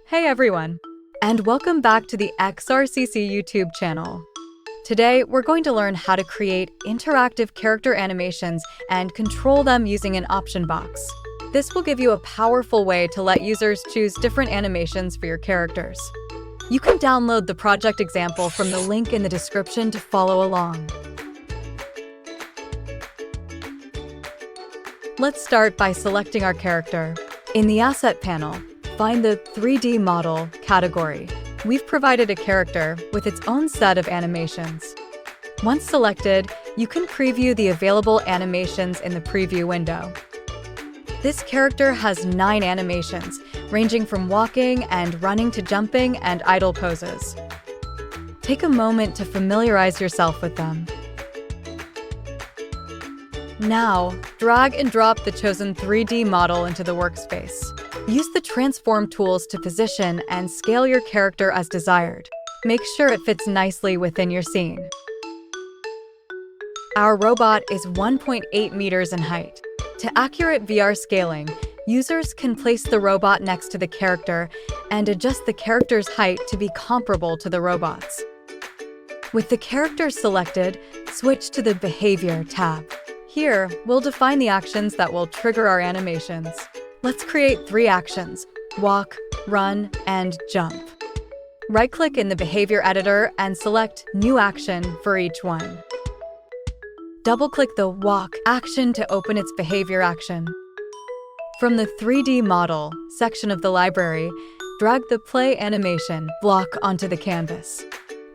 Hey everyone, and welcome back to the XRCC YouTube channel. Today, we're going to learn how to create interactive character animations and control them using an option box. This will give you a powerful way to let users choose different animations for your characters. You can download the project example from the link in the description to follow along. Let's start by selecting our character. In the Asset panel, find the 3D Model category. We've provided a character with its own set of animations. Once selected, you can preview the available animations in the preview window. This character has 9 animations, ranging from walking and running to jumping and idle poses. Take a moment to familiarize yourself with them. Now, drag and drop the chosen 3D model into the workspace. Use the transform tools to position and scale your character as desired. Make sure it fits nicely within your scene. Our robot is 1.8 meters in height. To accurate VR scaling, users can place the robot next to the character and adjust the character's height to be comparable to the robot's. With the character selected, switch to the Behavior tab. Here, we'll define the actions that will trigger our animations. Let's create 3 actions: walk, run, and jump. Right-click in the Behavior Editor and select New Action for each one. Double-click the Walk action to open its behavior action. From the 3D Model section of the library, drag the Play Animation block onto the canvas.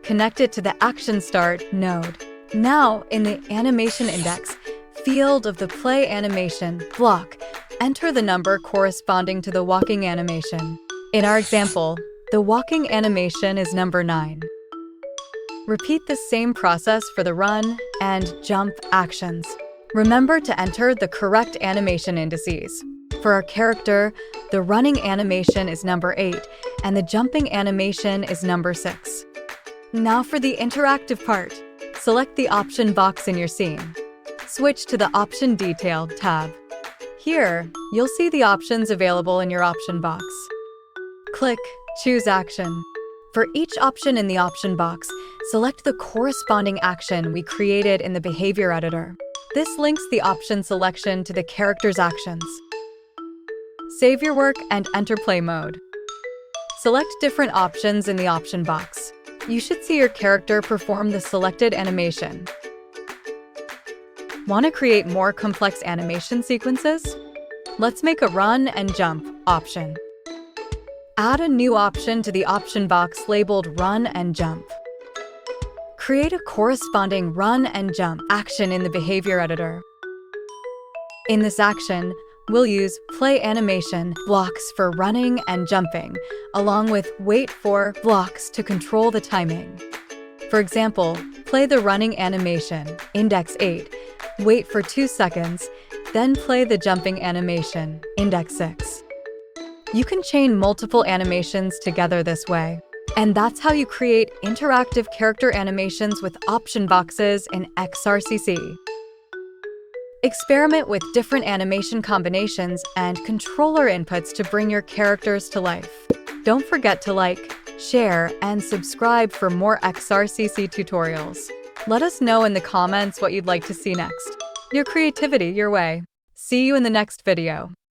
Connect it to the Action Start node. Now, in the Animation Index field of the Play Animation block, enter the number corresponding to the walking animation. In our example, the walking animation is number 9. Repeat the same process for the run and jump actions. Remember to enter the correct animation indices. For our character, the running animation is number 8, and the jumping animation is number 6. Now for the interactive part. Select the option box in your scene. Switch to the Option Detail tab. Here, you'll see the options available in your option box. Click Choose Action. For each option in the option box, select the corresponding action we created in the Behavior Editor. This links the option selection to the character's actions. Save your work and enter play mode. Select different options in the option box. You should see your character perform the selected animation. Want to create more complex animation sequences? Let's make a run and jump option. Add a new option to the option box labeled Run and Jump. Create a corresponding run and jump action in the Behavior Editor. In this action, we'll use Play Animation blocks for running and jumping, along with Wait for blocks to control the timing. For example, play the running animation, Index 8, wait for 2 seconds, then play the jumping animation, Index 6. You can chain multiple animations together this way. And that's how you create interactive character animations with option boxes in XRCC. Experiment with different animation combinations and controller inputs to bring your characters to life. Don't forget to like, share, and subscribe for more XRCC tutorials. Let us know in the comments what you'd like to see next. Your creativity your way. See you in the next video.